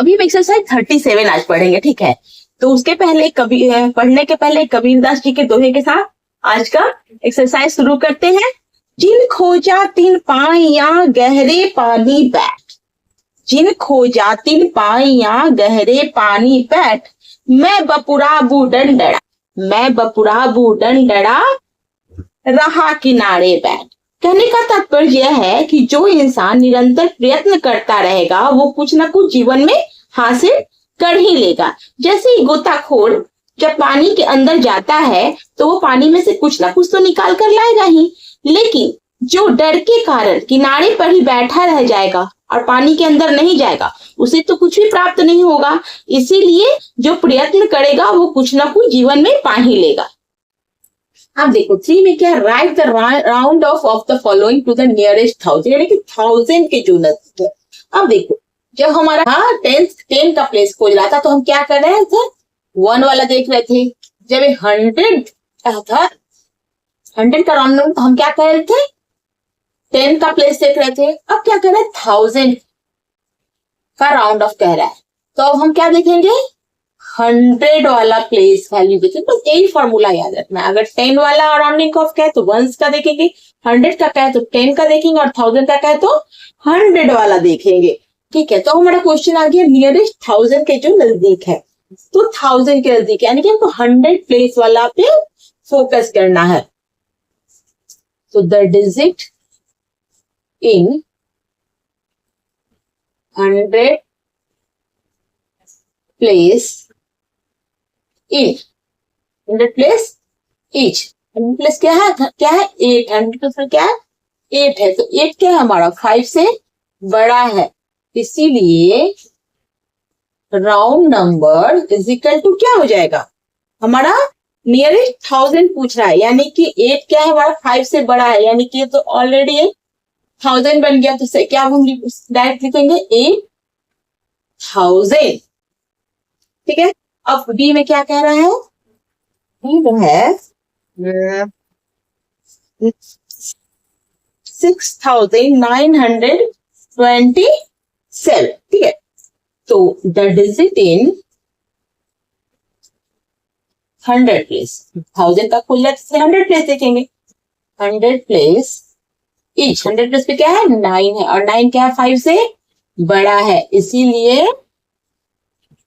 अभी हम एक्सरसाइज 37 आज पढ़ेंगे, ठीक है। तो उसके पहले पढ़ने के पहले कबीरदास जी के दोहे के साथ आज का एक्सरसाइज शुरू करते हैं। जिन खोजा तिन पाइया गहरे पानी बैठ, जिन खोजा तिन पाइया गहरे पानी बैठ, मैं बपुराबू डंडड़ा, मैं बपुराबू डंडड़ा रहा किनारे बैठ। कहने का तात्पर्य यह है कि जो इंसान निरंतर प्रयत्न करता रहेगा वो कुछ ना कुछ जीवन में हासिल कर ही लेगा। जैसे ही गोताखोर जब पानी के अंदर जाता है तो वो पानी में से कुछ ना कुछ तो निकाल कर लाएगा ही, लेकिन जो डर के कारण किनारे पर ही बैठा रह जाएगा और पानी के अंदर नहीं जाएगा उसे तो कुछ भी प्राप्त नहीं होगा। इसीलिए जो प्रयत्न करेगा वो कुछ ना कुछ जीवन में पा ही लेगा। अब देखो 3 में क्या, write the round off the following to the nearest 1000, यानी कि 1000 के जो नजदीक। अब देखो जब हमारा 10 का प्लेस खोज रहा था तो हम क्या कर रहे थे, 1 वाला देख रहे थे। जब 100 था, 100 का राउंड नंबर, तो हम क्या कर रहे थे, 10 का प्लेस देख रहे थे। अब क्या कर रहे हैं, 1000 का राउंड ऑफ कह रहा है, तो अब हम क्या देखेंगे, 100 वाला प्लेस वैल्यू देखेंगे। बस यही फॉर्मूला याद रखना है। अगर 10 वाला राउंडिंग ऑफ कहे तो 1s का देखेंगे, 100 का कहे तो 10 का देखेंगे, और 1000 का कहे तो 100 वाला देखेंगे। ठीक है, तो हमारा क्वेश्चन आ गया नियरेस्ट 1000 के जो नजदीक है, तो 1000 के नजदीक यानी कि हमको 100 प्लेस वाला पे फोकस करना है। तो the digit in 100 place each, 100 place each, 100 place क्या है 8, 100 प्लेस क्या है 8 है, तो 8 क्या है हमारा 5 से बड़ा है, इसीलिए round number is equal to क्या हो जाएगा, हमारा नियरेस्ट 1000 पूछ रहा है, यानी कि 8 क्या है हमारा 5 से बड़ा है, यानी कि ये तो ऑलरेडी 1000 बन गया, तो क्या हम डायरेक्ट लिखेंगे 8000। ठीक है, अब बी में क्या कह रहा है, बी में है 6927। ठीक है, तो द डिजिट इन 100 प्लेस, 1000 का खोल जाए तो 100 प्लेस देखेंगे, 100 प्लेस ईच, 100 प्लेस पे क्या है 9 है, और 9 क्या है 5 से बड़ा है, इसीलिए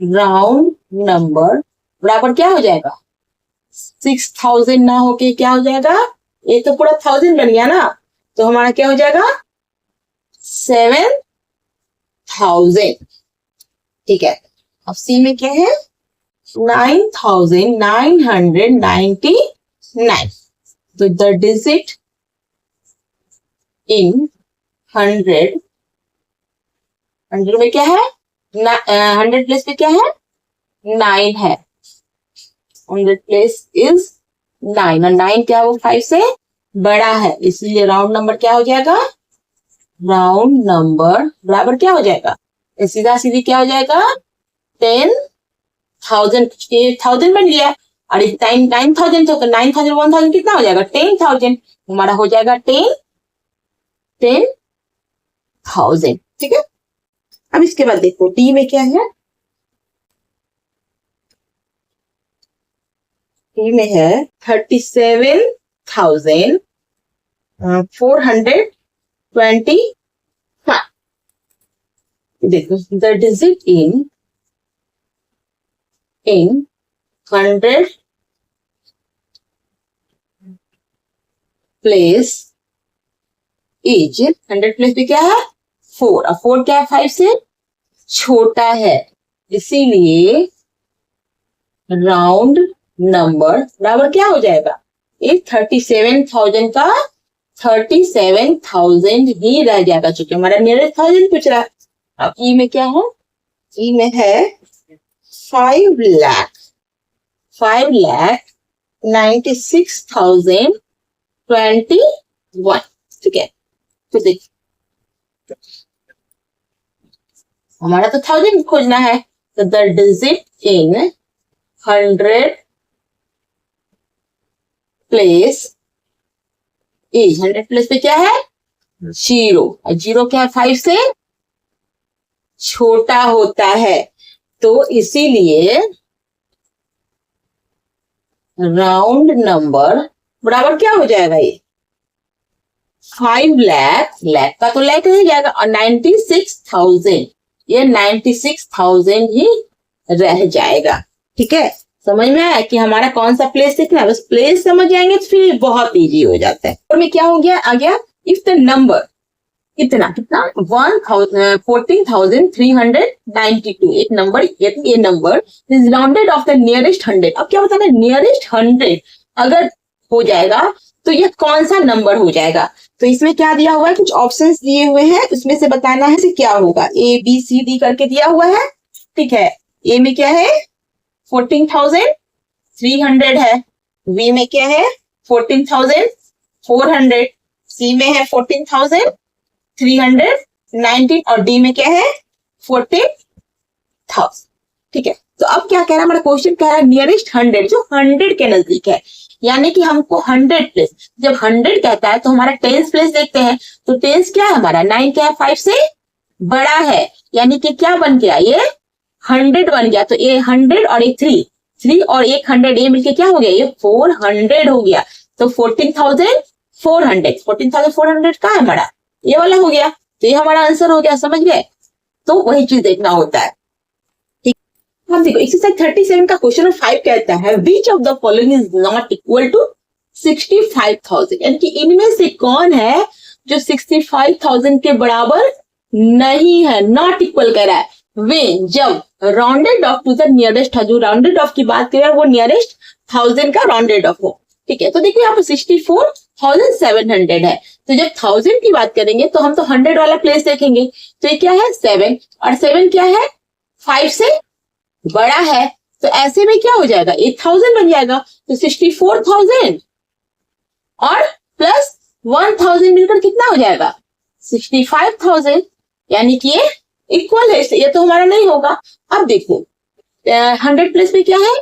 राउंड नंबर बराबर क्या हो जाएगा 6000 ना होके क्या हो जाएगा, ये तो पूरा 1000 बन गया ना, तो हमारा क्या हो जाएगा 7000। ठीक है, अब सी में क्या है 9999, तो द डिजिट इन 100 में क्या है 100 प्लेस पे क्या है 9 है, 100 प्लेस इज 9, और 9 क्या है वो 5 से बड़ा है, इसलिए राउंड नंबर क्या हो जाएगा, राउंड नंबर बराबर क्या हो जाएगा, सीधा सीधी क्या हो जाएगा 10,000, 1000 बन गया, और 9,000 तो 9,000 1000 कितना हो जाएगा 10,000, हमारा हो जाएगा 10,000। ठीक है, अब इसके बाद देखो डी में क्या है, डी में है 37,425। देखो the digit in 100 place is, 100 place पे क्या है 4, और 4 क्या है 5 से छोटा है, इसीलिए राउंड नंबर बराबर क्या हो जाएगा, ये 37,000 का 37,000 ही रह जाएगा, चूंकि हमारा नियरेस्ट 1000 पूछ रहा है। अब ई में क्या है, ई में है 5,96,021। ठीक है, तो देखिए हमारा तो 1000 खोजना है, तो the digit in 100 place is, 100 place पे क्या है 0, और 0 क्या है 5 से छोटा होता है। तो इसीलिए राउंड नंबर बराबर क्या हो जाएगा, ये 5 लाख, लाख का तो लाख रह जाएगा, और 96,000, ये 96,000 ही रह जाएगा। ठीक है, समझ में आया कि हमारा कौन सा प्लेस देखना है, बस प्लेस समझ जाएंगे तो फिर बहुत इजी हो जाता है। और में क्या हो गया, आ गया इफ द नंबर कितना 14,392, एक नंबर, ये number is rounded of the nearest 100। अब क्या बताना, नियरेस्ट 100 अगर हो जाएगा तो ये कौन सा नंबर हो जाएगा। तो इसमें क्या दिया हुआ है, कुछ ऑप्शंस दिए हुए हैं, उसमें से बताना है क्या होगा, ए बी सी डी करके दिया हुआ है। ठीक है, ए में क्या है 14,300 है, बी में क्या है 14,400, सी में है 14,319 और डी में क्या है 14,000। ठीक है, तो अब क्या कह रहा है हमारा क्वेश्चन, कह रहा है नियरेस्ट 100 जो 100 के नजदीक है, यानी कि हमको 100 प्लेस, जब 100 कहता है तो हमारा 10 प्लेस देखते हैं। तो 10 क्या है हमारा, 9 क्या है 5 से बड़ा है, यानी कि क्या बन गया, ये 100 बन गया। तो ये 100 और एक 3 और एक 100, ये मिलके क्या हो गया, ये 400 हो गया। तो 14,400 का है हमारा, ये वाला हो गया। तो ये हमारा आंसर हो गया, समझ गए। तो वही चीज देखना होता है। अब देखो एक्सरसाइज 37 का क्वेश्चन 5 कहता है which of the following is not equal to 65,000, यानी कि इनमें से कौन है जो 65,000 के बराबर नहीं है, नॉट इक्वल कह रहा है। वे जब rounded off to the nearest, जो राउंडेड ऑफ की बात करें वो नियरेस्ट 1000 का राउंडेड ऑफ हो। ठीक है, तो देखो यहाँ पर 64,700 है, तो जब 1000 की बात करेंगे तो हम तो 100 वाला प्लेस देखेंगे। तो ये क्या है 7, और 7 क्या है 5 से बड़ा है, तो ऐसे में क्या हो जाएगा 1000 बन जाएगा। तो 64,000 और प्लस 1000 मिलकर कितना हो जाएगा 65,000, यानी कि ये इक्वल है, ये तो हमारा नहीं होगा। अब देखो 100 प्लस में क्या है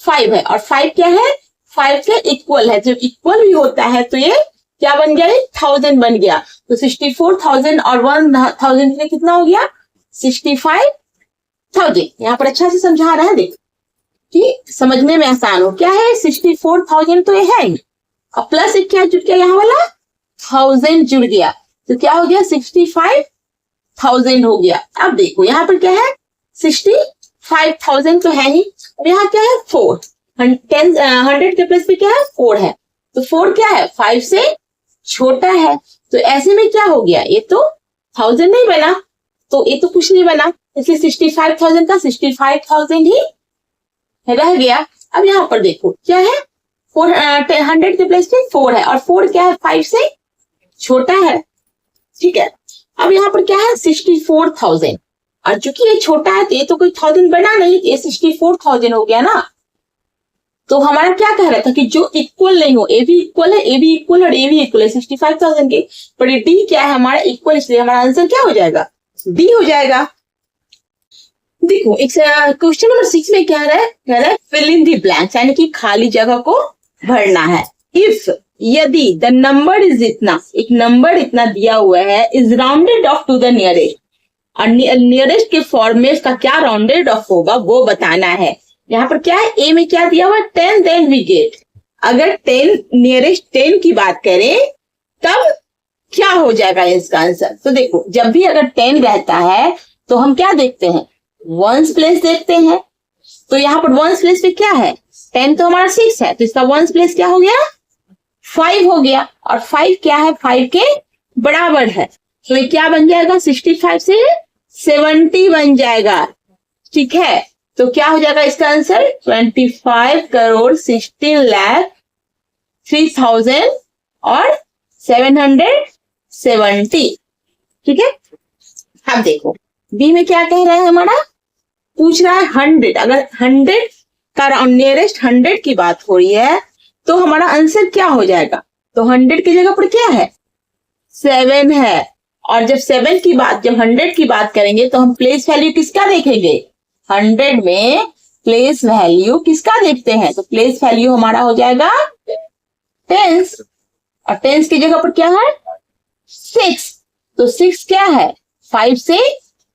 5 है, और 5 क्या है 5 के इक्वल है, जब इक्वल भी होता है तो ये क्या बन गया 1000 बन गया। तो 64,000 और 1000 में कितना हो गया 65,000। यहाँ पर अच्छा से समझा रहा है, देख कि समझने में आसान हो। क्या है 64,000 तो ये है ही, और प्लस एक क्या जुड़ गया यहाँ वाला 1000 जुड़ गया, तो क्या हो गया 65,000 हो गया। अब देखो यहाँ पर क्या है 65,000 तो है ही, अब यहाँ क्या है 4, 100 के प्लस में क्या है 4 है, तो 4 क्या है 5 से छोटा है। तो ऐसे में क्या हो गया, ये तो 1000 नहीं बना, तो ये तो कुछ नहीं बना, इसलिए 65,000 का 65,000 ही रह गया। अब यहाँ पर देखो क्या है 100 के प्लस में 4 है, और 4 क्या है 5 से छोटा है। ठीक है, अब यहाँ पर क्या है 64,000, और चूंकि ये छोटा है तो ये तो कोई 1000 बना नहीं, ये 64,000 हो गया ना। तो हमारा क्या कह रहा था कि जो इक्वल नहीं हो, ए भी इक्वल है, ए भी इक्वल और ए भी इक्वल है 65,000 के, पर डी क्या है हमारा इक्वल, इसलिए हमारा आंसर क्या हो जाएगा डी हो जाएगा। देखो क्वेश्चन नंबर 6 में क्या कह रहा है फिल इन दी ब्लैंक्स, यानी कि खाली जगह को भरना है। इफ यदि द नंबर इज इतना, एक नंबर इतना दिया हुआ है, is rounded off to the nearest, और नियरेस्ट के फॉर्मेट का क्या राउंडेड ऑफ होगा वो बताना है। यहाँ पर क्या है ए में क्या दिया हुआ है 10 देन वी गेट, अगर 10 नियरेस्ट 10 की बात करें तब क्या हो जाएगा इसका आंसर। तो देखो जब भी अगर 10 रहता है तो हम क्या देखते हैं वंस प्लेस देखते हैं। तो यहाँ पर वंस प्लेस पे क्या है 10 तो हमारा 6 है, तो इसका वंस प्लेस क्या हो गया 5 हो गया, और 5 क्या है 5 के बराबर है, तो ये क्या बन जाएगा 65 से 70 बन जाएगा। ठीक है, तो क्या हो जाएगा इसका आंसर 25,16,03,000 और 770। ठीक है, अब देखो बी में क्या कह रहा है हमारा, पूछ रहा है 100, अगर 100 का नियरेस्ट 100 की बात हो रही है तो हमारा आंसर क्या हो जाएगा। तो 100 की जगह पर क्या है 7 है, और जब 7 की बात, जब 100 की बात करेंगे तो हम प्लेस वैल्यू किसका देखेंगे 100 में प्लेस वैल्यू किसका देखते हैं, तो प्लेस वैल्यू हमारा हो जाएगा 10, और 10 की जगह पर क्या है 6, तो 6 क्या है 5 से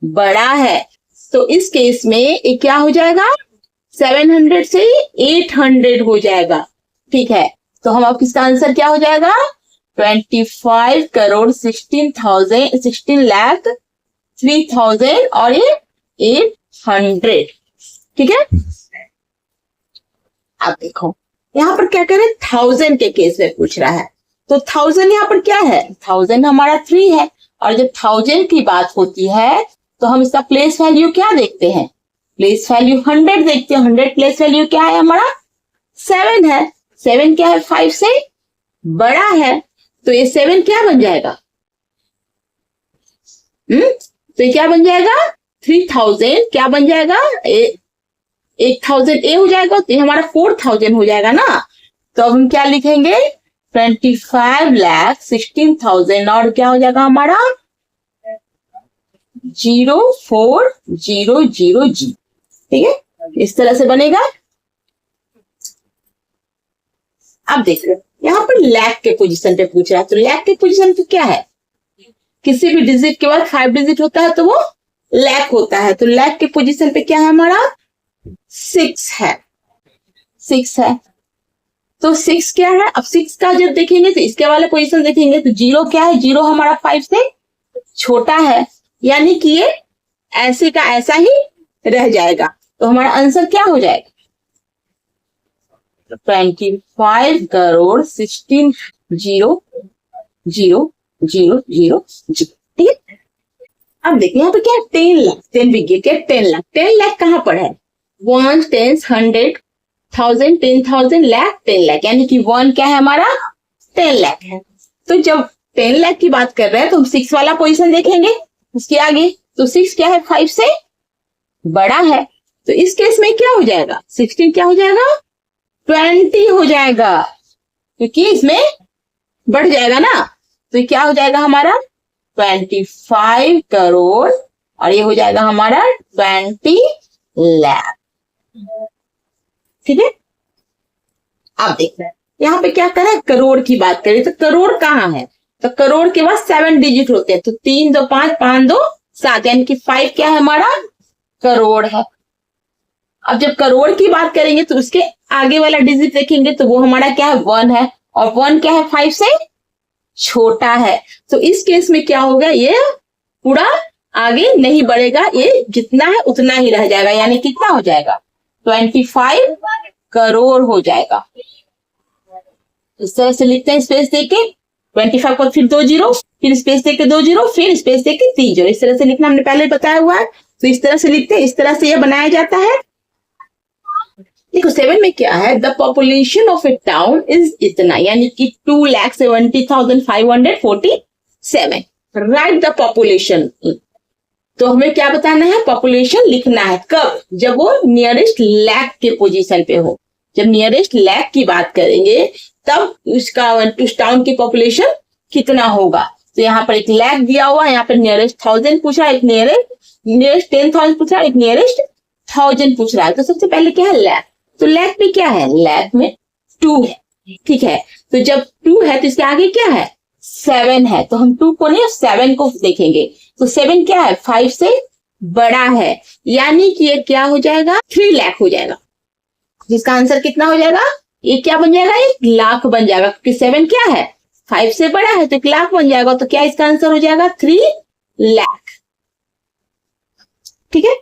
बड़ा है, तो इस केस में ये क्या हो जाएगा, 700 से 800 हो जाएगा। ठीक है, तो हम अब इसका आंसर क्या हो जाएगा, 25 करोड़ 16 लाख 3000 और ये 800। ठीक है, अब देखो यहाँ पर क्या करें, 1000 के केस में पूछ रहा है, तो 1000 यहाँ पर क्या है, 1000 हमारा 3 है, और जब 1000 की बात होती है तो हम इसका प्लेस वैल्यू क्या देखते हैं, प्लेस वैल्यू 100 देखते हैं। 100 प्लेस वैल्यू क्या है हमारा, 7 है। 7 क्या है, 5 से बड़ा है, तो ये 7 क्या बन जाएगा, तो ये क्या बन जाएगा, 3000 क्या बन जाएगा, 1000 ए हो जाएगा, तो ये हमारा 4000 हो जाएगा ना। तो अब हम क्या लिखेंगे, 25,16,000 और क्या हो जाएगा हमारा 0400G। ठीक है, इस तरह से बनेगा। अब देख लो यहाँ पर लैख के पोजीशन पे पूछ रहा है, तो लैख के पोजीशन पे क्या है, किसी भी डिजिट के बाद 5 डिजिट होता है तो वो लैख होता है। तो लैख के पोजीशन पे क्या है हमारा 6 है, 6 है। तो 6 क्या है, अब 6 का जब देखेंगे तो इसके वाले पोजीशन देखेंगे तो 0 क्या है, 0 हमारा 5 से छोटा है, यानी कि ये ऐसे का ऐसा ही रह जाएगा। तो हमारा आंसर क्या हो जाएगा, 25 करोड़ 16,000,000। ठीक है, अब देखिए यहाँ पे क्या है, 10 लाख, 10 भी गया क्या, 10 लाख। 10 लाख कहाँ पर है, 1 10 100 1000 10,000 लाख 10 लाख, यानी कि 1 क्या है हमारा 10 लाख है। तो जब 10 लाख की बात कर रहे हैं तो हम 6 वाला पोजीशन देखेंगे उसके आगे, तो 6 क्या है 5 से बड़ा है, तो इस केस में क्या हो जाएगा, 16 क्या हो जाएगा 20 हो जाएगा, क्योंकि इसमें बढ़ जाएगा ना। तो क्या हो जाएगा हमारा 25 करोड़ और ये हो जाएगा हमारा 20 लाख। ठीक है, अब देख रहे हैं यहाँ पे क्या करें, करोड़ की बात करें तो करोड़ कहाँ है, तो करोड़ के बाद 7 डिजिट होते हैं, तो 3 2 5 5 2 7, यानी कि 5 क्या है हमारा करोड़ है। अब जब करोड़ की बात करेंगे तो उसके आगे वाला डिजिट देखेंगे तो वो हमारा क्या है 1 है, और 1 क्या है 5 से छोटा है। तो इस केस में क्या होगा, ये पूरा आगे नहीं बढ़ेगा, ये जितना है उतना ही रह जाएगा, यानी कितना हो जाएगा 25 करोड़ हो जाएगा। इस तरह से लिखते हैं, स्पेस देके 25 पर फिर 2 जीरो, फिर स्पेस देके 2 जीरो, फिर स्पेस देके 3 जीरो। इस तरह से लिखना हमने पहले बताया हुआ है, तो इस तरह से लिखते हैं, इस तरह से यह बनाया जाता है। देखो 7 में क्या है, the population of A town is इतना, यानी कि 2,70,547। राइट द पॉपुलेशन, तो हमें क्या बताना है, पॉपुलेशन लिखना है कब, जब वो नियरेस्ट लैख के पोजीशन पे हो। जब नियरेस्ट लैख की बात करेंगे तब उसका उस टाउन की पॉपुलेशन कितना होगा। तो यहाँ पर एक लैख दिया हुआ है, यहाँ पर नियरेस्ट 1000 पूछ रहा है, एक नियरेस्ट 10,000 पूछ रहा है, एक नियरेस्ट 1000 पूछ रहा है। तो सबसे पहले क्या है लैख, तो लैख में क्या है, लैख में 2 है। ठीक है, तो जब 2 है तो इसके आगे क्या है 7 है, तो हम 2 को नहीं 7 को देखेंगे। तो 7 क्या है 5 से बड़ा है, यानी कि ये क्या हो जाएगा 3 लाख हो जाएगा, जिसका आंसर कितना हो जाएगा, ये क्या बन जाएगा 1 लाख बन जाएगा, क्योंकि 7 क्या है 5 से बड़ा है तो 1 लाख बन जाएगा। तो क्या इसका आंसर हो जाएगा 3 लाख। ठीक है,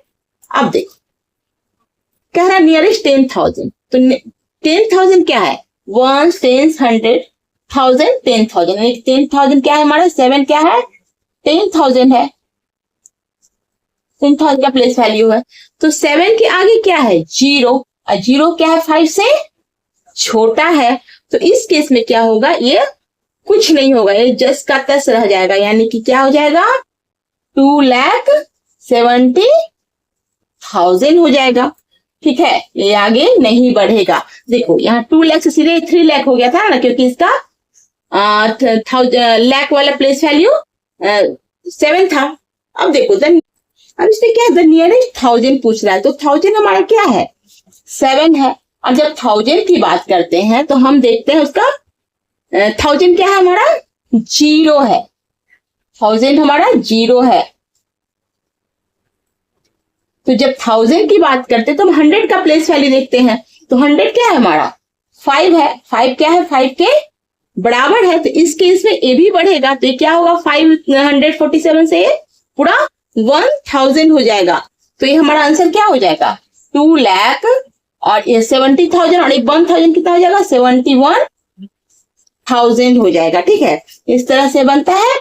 अब देखो कह रहा नियरेस्ट 10,000, तो 10,000 क्या है 1 10 100 1000 10,000, 10,000 क्या है हमारा 7 क्या है 10,000 है, 10,000 का प्लेस वैल्यू है। तो 7 के आगे क्या है 0, और 0 क्या है 5 से छोटा है। तो इस केस में क्या होगा, ये कुछ नहीं होगा, ये जस्ट का तस रह जाएगा, यानी कि क्या हो जाएगा 2,70,000 हो जाएगा। ठीक है, ये आगे नहीं बढ़ेगा। देखो यहाँ 2 लाख से सीधे 3 लाख हो गया था ना, क्योंकि इसका लाख वाला प्लेस वैल्यू 7 था। अब देखो अब इसमें क्या है, द नियरेस्ट 1000 पूछ रहा है, तो 1000 हमारा क्या है 7 है, और जब 1000 की बात करते हैं तो हम देखते हैं उसका 1000 क्या है हमारा 0 है, 1000 हमारा 0 है। तो जब 1000 की बात करते तो हम 100 का प्लेस वैल्यू देखते हैं। तो 100 क्या है हमारा 5 है, 5 क्या है 5 के बराबर है, तो इस केस में ए भी बढ़ेगा, तो ये क्या होगा 547 से पूरा 1000 हो जाएगा। तो ये हमारा आंसर क्या हो जाएगा 2 लाख, और ये 70,000 और एक 1000 कितना हो जाएगा 71,000 हो जाएगा। ठीक है, इस तरह से बनता है